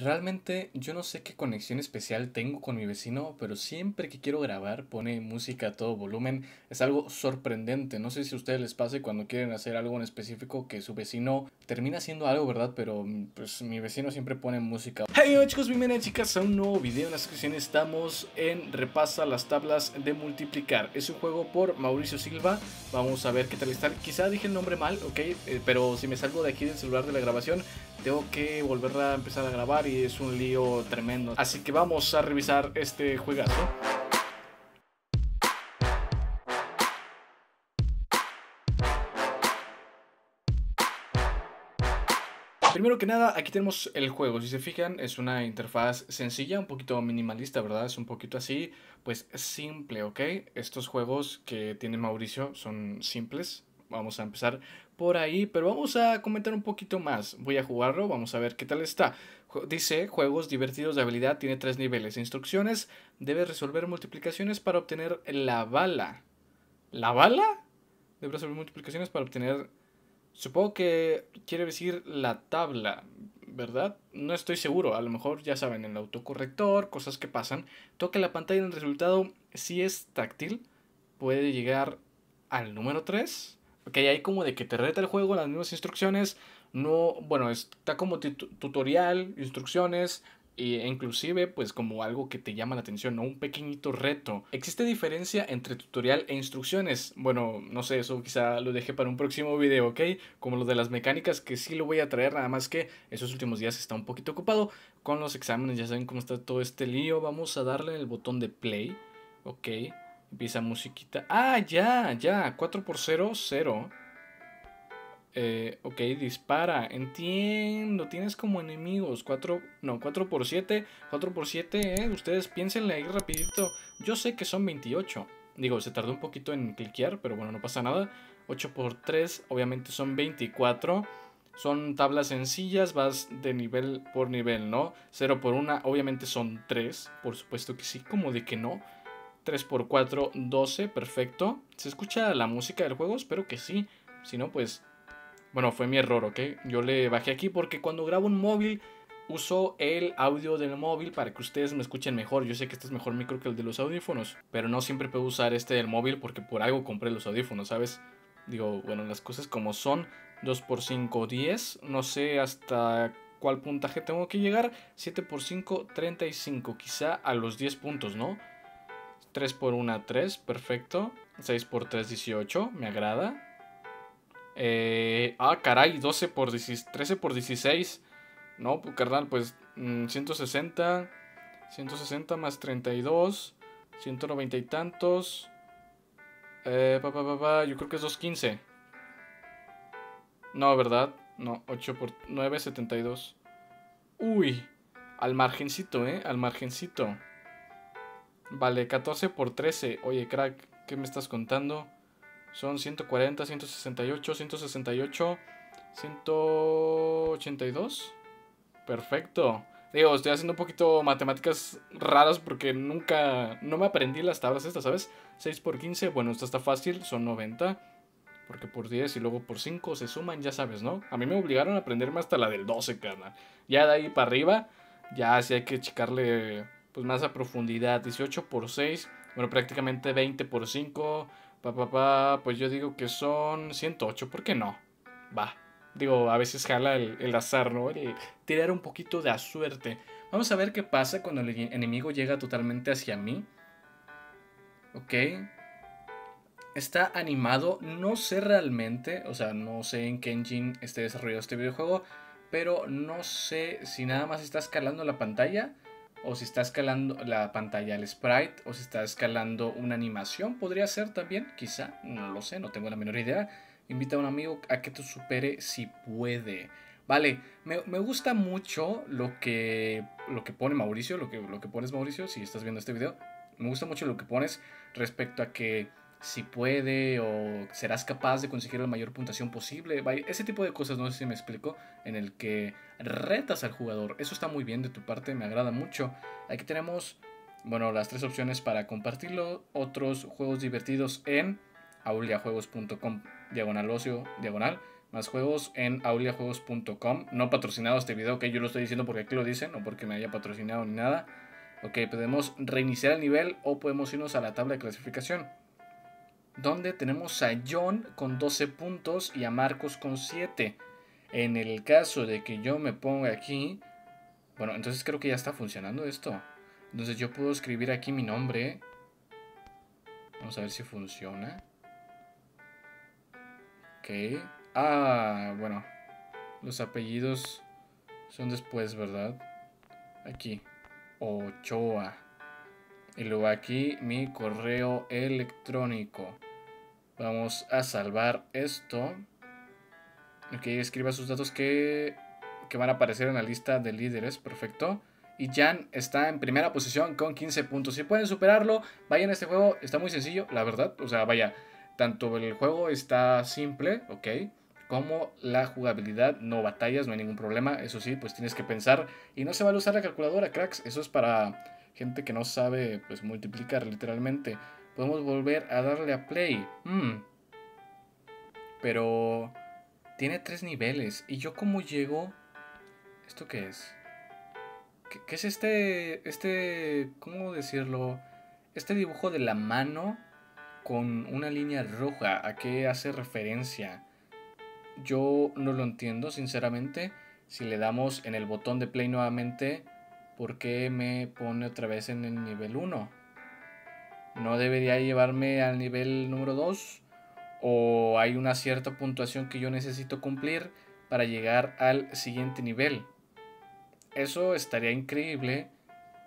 Realmente yo no sé qué conexión especial tengo con mi vecino, pero siempre que quiero grabar pone música a todo volumen. Es algo sorprendente. No sé si a ustedes les pase cuando quieren hacer algo en específico que su vecino termina haciendo algo, ¿verdad? Pero pues mi vecino siempre pone música. Hey, hola chicos, bienvenidos chicas a un nuevo video. En la descripción estamos en Repasa las tablas de multiplicar. Es un juego por Mauricio Silva. Vamos a ver qué tal está. Quizá dije el nombre mal, ok, pero si me salgo de aquí del celular de la grabación tengo que volver a empezar a grabar y es un lío tremendo. Así que vamos a revisar este juegazo. Primero que nada, aquí tenemos el juego. Si se fijan, es una interfaz sencilla, un poquito minimalista, ¿verdad? Es un poquito así, pues simple, ¿ok? Estos juegos que tiene Mauricio son simples. Vamos a empezar por ahí, pero vamos a comentar un poquito más. Voy a jugarlo, vamos a ver qué tal está. Dice, juegos divertidos de habilidad, tiene 3 niveles. Instrucciones, debes resolver multiplicaciones para obtener la bala. ¿La bala? Debes resolver multiplicaciones para obtener... Supongo que quiere decir la tabla, ¿verdad? No estoy seguro, a lo mejor ya saben, el autocorrector, cosas que pasan. Toca la pantalla en el resultado, si es táctil, puede llegar al número 3. Ok, hay como de que te reta el juego, las mismas instrucciones. No, bueno, está como tutorial, instrucciones, e inclusive pues como algo que te llama la atención, ¿no? Un pequeñito reto. ¿Existe diferencia entre tutorial e instrucciones? Bueno, no sé, eso quizá lo deje para un próximo video, ¿ok? Como lo de las mecánicas, que sí lo voy a traer, nada más que esos últimos días está un poquito ocupado con los exámenes, ya saben cómo está todo este lío. Vamos a darle el botón de play, ok. Empieza musiquita. Ah, ya, 4 por 0, 0. Ok, dispara. Entiendo. Tienes como enemigos. 4, no, 4 por 7. 4 por 7, ustedes piénsenle ahí rapidito. Yo sé que son 28. Digo, se tardó un poquito en cliquear, pero bueno, no pasa nada. 8 por 3, obviamente son 24. Son tablas sencillas, vas de nivel por nivel, ¿no? 0 por 1, obviamente son 3. Por supuesto que sí, como de que no. 3 por 4, 12, perfecto. ¿Se escucha la música del juego? Espero que sí. Si no, pues bueno, fue mi error, ¿ok? Yo le bajé aquí porque cuando grabo un móvil uso el audio del móvil para que ustedes me escuchen mejor. Yo sé que este es mejor micro que el de los audífonos, pero no siempre puedo usar este del móvil porque por algo compré los audífonos, ¿sabes? Digo, bueno, las cosas como son. 2 por 5, 10. No sé hasta cuál puntaje tengo que llegar. 7 por 5, 35. Quizá a los 10 puntos, ¿no? 3 por 1, 3. Perfecto. 6 por 3, 18. Me agrada. Caray, 12 por 16, 13 por 16. No, pues, carnal, pues 160. 160 más 32. 190 y tantos. Yo creo que es 215. No, ¿verdad? No, 8 por 9, 72. Uy, al margencito, al margencito. Vale, 14 por 13. Oye, crack, ¿qué me estás contando? Son 140, 168, 168, 182. Perfecto. Digo, estoy haciendo un poquito matemáticas raras porque nunca... No me aprendí las tablas estas, ¿sabes? 6 por 15, bueno, esta está fácil, son 90. Porque por 10 y luego por 5 se suman, ya sabes, ¿no? A mí me obligaron a aprenderme hasta la del 12, carnal. Ya de ahí para arriba, ya sí hay que checarle pues más a profundidad. 18 por 6, bueno, prácticamente 20 por 5. Pues yo digo que son 108, ¿por qué no? Va. Digo, a veces jala el azar, ¿no? Tirar un poquito de a suerte. Vamos a ver qué pasa cuando el enemigo llega totalmente hacia mí. Ok. Está animado, no sé realmente, o sea, no sé en qué engine esté desarrollado este videojuego, pero no sé si nada más está escalando la pantalla, o si está escalando la pantalla, el sprite, o si está escalando una animación, podría ser también, quizá, no lo sé, no tengo la menor idea. Invita a un amigo a que te supere si puede. Vale, me gusta mucho lo que pone Mauricio, lo que pones Mauricio, si estás viendo este video. Me gusta mucho lo que pones respecto a que si puede o serás capaz de conseguir la mayor puntuación posible. Ese tipo de cosas, no sé si me explico, en el que retas al jugador. Eso está muy bien de tu parte, me agrada mucho. Aquí tenemos, bueno, las 3 opciones para compartirlo. Otros juegos divertidos en auliajuegos.com, diagonal ocio, diagonal. Más juegos en auliajuegos.com. No patrocinado este video, ok, yo lo estoy diciendo porque aquí lo dicen, no porque me haya patrocinado ni nada. Ok, podemos reiniciar el nivel o podemos irnos a la tabla de clasificación, donde tenemos a John con 12 puntos y a Marcos con 7. En el caso de que yo me ponga aquí, bueno, entonces creo que ya está funcionando esto. Entonces yo puedo escribir aquí mi nombre. Vamos a ver si funciona. Ok. Ah, bueno. Los apellidos son después, ¿verdad? Aquí. Ochoa. Y luego aquí mi correo electrónico. Vamos a salvar esto. Ok, escriba sus datos que van a aparecer en la lista de líderes. Perfecto. Y Jan está en primera posición con 15 puntos. Si pueden superarlo, vayan a este juego. Está muy sencillo, la verdad. O sea, vaya, tanto el juego está simple, ok, como la jugabilidad. No batallas, no hay ningún problema. Eso sí, pues tienes que pensar. Y no se va a usar la calculadora, cracks. Eso es para gente que no sabe, pues, multiplicar literalmente. Podemos volver a darle a play. Pero tiene 3 niveles. ¿Y yo cómo llego? ¿Esto qué es? ¿Qué es cómo decirlo? Este dibujo de la mano con una línea roja, ¿a qué hace referencia? Yo no lo entiendo, sinceramente. Si le damos en el botón de play nuevamente, ¿por qué me pone otra vez en el nivel 1? ¿No debería llevarme al nivel número 2? ¿O hay una cierta puntuación que yo necesito cumplir para llegar al siguiente nivel? Eso estaría increíble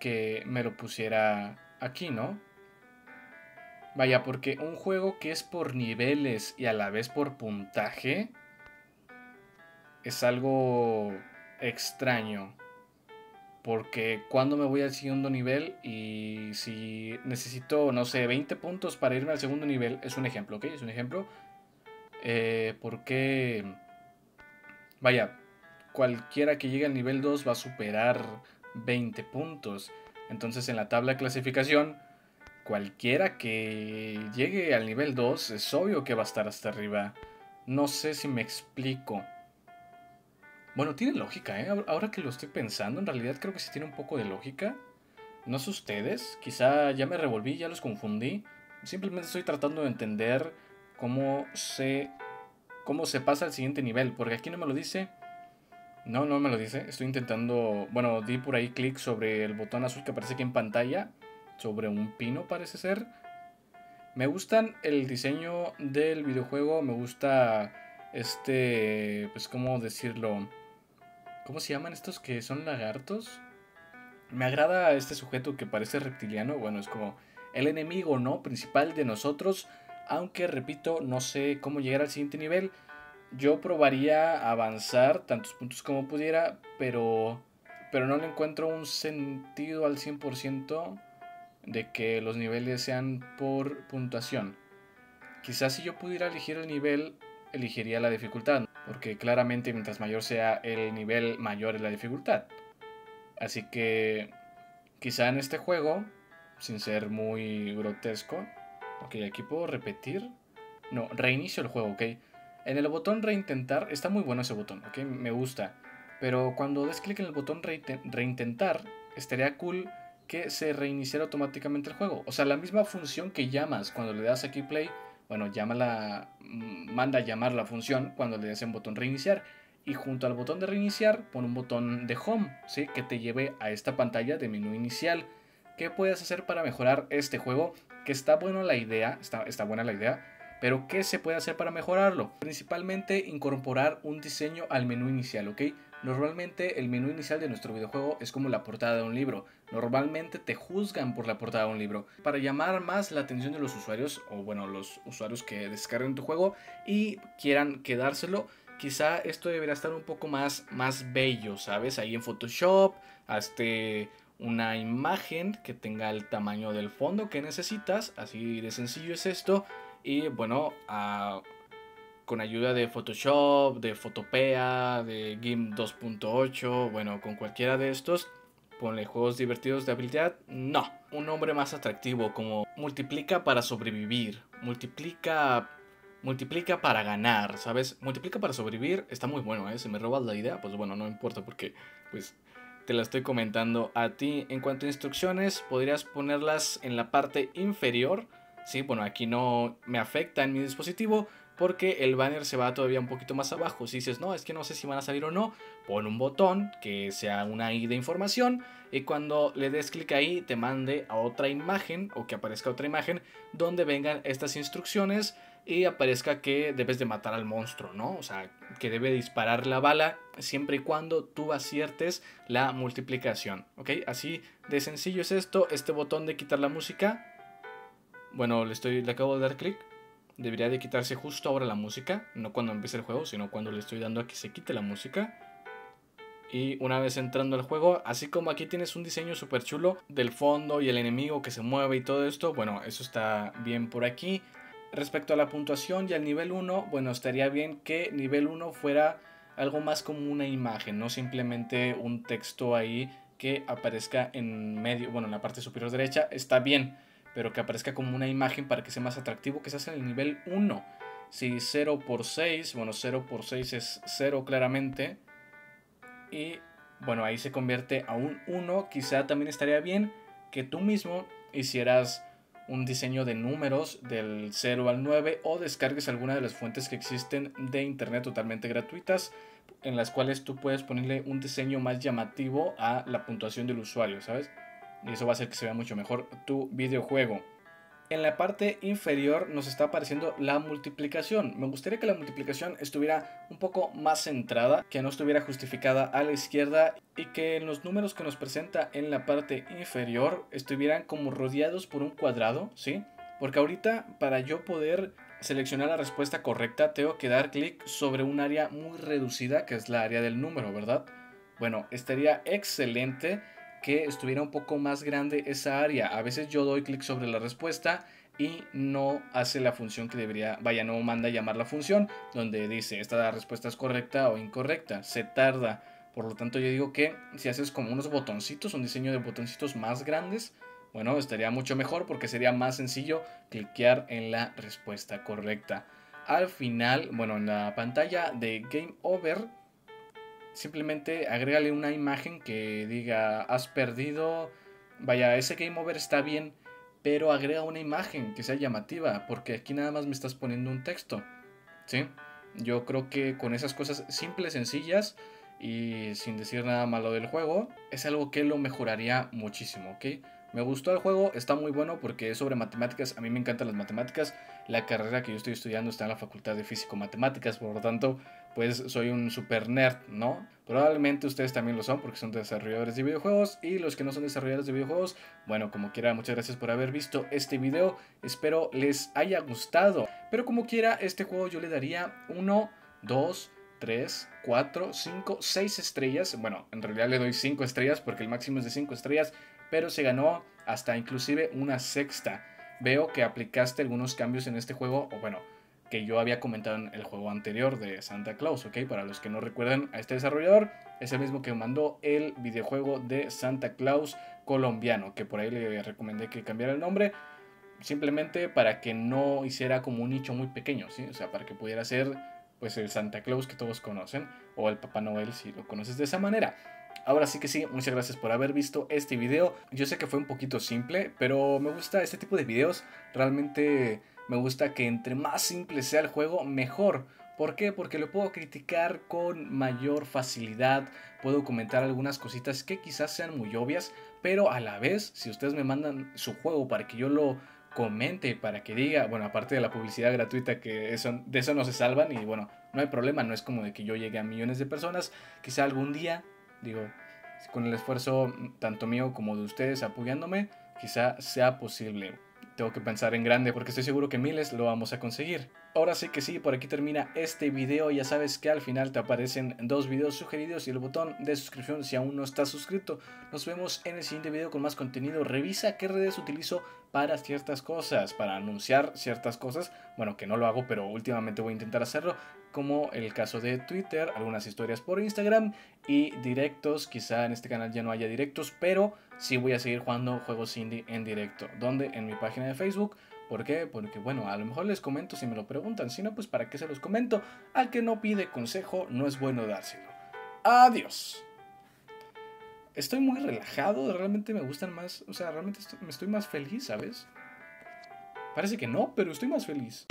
que me lo pusiera aquí, ¿no? Vaya, porque un juego que es por niveles y a la vez por puntaje es algo extraño. Porque cuando me voy al segundo nivel y si necesito, no sé, 20 puntos para irme al segundo nivel, es un ejemplo, ¿ok? Es un ejemplo. Porque, vaya, cualquiera que llegue al nivel 2 va a superar 20 puntos. Entonces en la tabla de clasificación, cualquiera que llegue al nivel 2 es obvio que va a estar hasta arriba. No sé si me explico. Bueno, tiene lógica, ¿eh? Ahora que lo estoy pensando, en realidad creo que sí tiene un poco de lógica. No sé ustedes, quizá ya me revolví, ya los confundí. Simplemente estoy tratando de entender cómo cómo se pasa al siguiente nivel, porque aquí no me lo dice. No, no me lo dice. Estoy intentando, bueno, di por ahí clic sobre el botón azul que aparece aquí en pantalla, sobre un pino parece ser. Me gustan el diseño del videojuego, me gusta pues, ¿cómo decirlo? ¿Cómo se llaman estos que son lagartos? Me agrada este sujeto que parece reptiliano, bueno, es como el enemigo, ¿no? Principal de nosotros, aunque repito, no sé cómo llegar al siguiente nivel. Yo probaría avanzar tantos puntos como pudiera, pero no le encuentro un sentido al 100% de que los niveles sean por puntuación. Quizás si yo pudiera elegir el nivel, elegiría la dificultad, porque claramente mientras mayor sea el nivel, mayor es la dificultad. Así que quizá en este juego, sin ser muy grotesco, ok, aquí puedo repetir. No, reinicio el juego, ok. En el botón reintentar, está muy bueno ese botón, ok, me gusta. Pero cuando des clic en el botón reintentar, estaría cool que se reiniciara automáticamente el juego. O sea, la misma función que llamas cuando le das aquí play, bueno, manda a llamar la función cuando le das en botón reiniciar. Y junto al botón de reiniciar, pon un botón de home, ¿sí? Que te lleve a esta pantalla de menú inicial. ¿Qué puedes hacer para mejorar este juego? Que está buena la idea, está buena la idea, pero ¿qué se puede hacer para mejorarlo? Principalmente incorporar un diseño al menú inicial, ¿ok? Normalmente el menú inicial de nuestro videojuego es como la portada de un libro. Normalmente te juzgan por la portada de un libro. Para llamar más la atención de los usuarios, o bueno, los usuarios que descarguen tu juego y quieran quedárselo, quizá esto debería estar un poco más bello, ¿sabes? Ahí en Photoshop, hazte una imagen que tenga el tamaño del fondo que necesitas, así de sencillo es esto. Y bueno, con ayuda de Photoshop, de Photopea, de GIMP 2.8, bueno, con cualquiera de estos, ponle juegos divertidos de habilidad, no. Un nombre más atractivo como multiplica para sobrevivir, multiplica multiplica para ganar, ¿sabes? Multiplica para sobrevivir, está muy bueno, ¿eh? Si me robas la idea, pues bueno, no importa porque, pues, te la estoy comentando a ti. En cuanto a instrucciones, podrías ponerlas en la parte inferior, ¿sí? Bueno, aquí no me afecta en mi dispositivo porque el banner se va todavía un poquito más abajo. Si dices, no, es que no sé si van a salir o no, pon un botón que sea una I de información y cuando le des clic ahí te mande a otra imagen o que aparezca otra imagen donde vengan estas instrucciones y aparezca que debes de matar al monstruo, ¿no? O sea, que debe disparar la bala siempre y cuando tú aciertes la multiplicación, ¿ok? Así de sencillo es esto. Este botón de quitar la música, bueno, le acabo de dar clic. Debería de quitarse justo ahora la música, no cuando empiece el juego, sino cuando le estoy dando a que se quite la música. Y una vez entrando al juego, así como aquí tienes un diseño súper chulo del fondo y el enemigo que se mueve y todo esto, bueno, eso está bien por aquí. Respecto a la puntuación y al nivel 1, bueno, estaría bien que nivel 1 fuera algo más como una imagen, no simplemente un texto ahí que aparezca en medio, bueno, en la parte superior derecha, está bien, pero que aparezca como una imagen para que sea más atractivo, que se hace en el nivel 1. Si 0 por 6, bueno, 0 por 6 es 0 claramente, y bueno, ahí se convierte a un 1. Quizá también estaría bien que tú mismo hicieras un diseño de números del 0 al 9 o descargues alguna de las fuentes que existen de internet totalmente gratuitas en las cuales tú puedes ponerle un diseño más llamativo a la puntuación del usuario, ¿sabes? Y eso va a hacer que se vea mucho mejor tu videojuego. En la parte inferior nos está apareciendo la multiplicación. Me gustaría que la multiplicación estuviera un poco más centrada, que no estuviera justificada a la izquierda y que en los números que nos presenta en la parte inferior estuvieran como rodeados por un cuadrado, ¿sí? Porque ahorita para yo poder seleccionar la respuesta correcta tengo que dar clic sobre un área muy reducida que es la área del número, ¿verdad? Bueno, estaría excelente que estuviera un poco más grande esa área. A veces yo doy clic sobre la respuesta y no hace la función que debería, vaya, no manda a llamar la función donde dice esta respuesta es correcta o incorrecta, se tarda. Por lo tanto yo digo que si haces como unos botoncitos, un diseño de botoncitos más grandes, bueno, estaría mucho mejor porque sería más sencillo cliquear en la respuesta correcta. Al final, bueno, en la pantalla de Game Over, simplemente agrégale una imagen que diga has perdido. Vaya, ese game over está bien, pero agrega una imagen que sea llamativa, porque aquí nada más me estás poniendo un texto, ¿sí? Yo creo que con esas cosas simples, sencillas y sin decir nada malo del juego, es algo que lo mejoraría muchísimo, ¿ok? Me gustó el juego, está muy bueno porque es sobre matemáticas, a mí me encantan las matemáticas, la carrera que yo estoy estudiando está en la Facultad de Físico-Matemáticas, por lo tanto, pues soy un super nerd, ¿no? Probablemente ustedes también lo son porque son desarrolladores de videojuegos y los que no son desarrolladores de videojuegos, bueno, como quiera, muchas gracias por haber visto este video, espero les haya gustado. Pero como quiera, este juego yo le daría 1, 2, 3, 4, 5, 6 estrellas. Bueno, en realidad le doy 5 estrellas porque el máximo es de 5 estrellas, pero se ganó hasta inclusive una sexta. Veo que aplicaste algunos cambios en este juego, o bueno, que yo había comentado en el juego anterior de Santa Claus, ¿ok? Para los que no recuerdan a este desarrollador, es el mismo que mandó el videojuego de Santa Claus colombiano, que por ahí le recomendé que cambiara el nombre simplemente para que no hiciera como un nicho muy pequeño, ¿sí? O sea, para que pudiera ser pues el Santa Claus que todos conocen o el Papá Noel si lo conoces de esa manera. Ahora sí que sí, muchas gracias por haber visto este video. Yo sé que fue un poquito simple, pero me gusta este tipo de videos. Realmente me gusta que entre más simple sea el juego, mejor. ¿Por qué? Porque lo puedo criticar con mayor facilidad, puedo comentar algunas cositas que quizás sean muy obvias, pero a la vez, si ustedes me mandan su juego para que yo lo comente, para que diga, bueno, aparte de la publicidad gratuita que eso, de eso no se salvan y bueno, no hay problema, no es como de que yo llegue a millones de personas, quizá algún día, digo, con el esfuerzo tanto mío como de ustedes apoyándome, quizá sea posible. Tengo que pensar en grande porque estoy seguro que miles lo vamos a conseguir. Ahora sí que sí, por aquí termina este video. Ya sabes que al final te aparecen dos videos sugeridos y el botón de suscripción si aún no estás suscrito. Nos vemos en el siguiente video con más contenido. Revisa qué redes utilizo para ciertas cosas, para anunciar ciertas cosas. Bueno, que no lo hago, pero últimamente voy a intentar hacerlo, como el caso de Twitter, algunas historias por Instagram y directos. Quizá en este canal ya no haya directos, pero sí voy a seguir jugando juegos indie en directo, donde en mi página de Facebook ¿Por qué? Porque, bueno, a lo mejor les comento si me lo preguntan. Si no, pues ¿para qué se los comento? Al que no pide consejo, no es bueno dárselo. Adiós. Estoy muy relajado, realmente me gustan más, o sea, realmente me estoy más feliz, ¿sabes? Parece que no, pero estoy más feliz.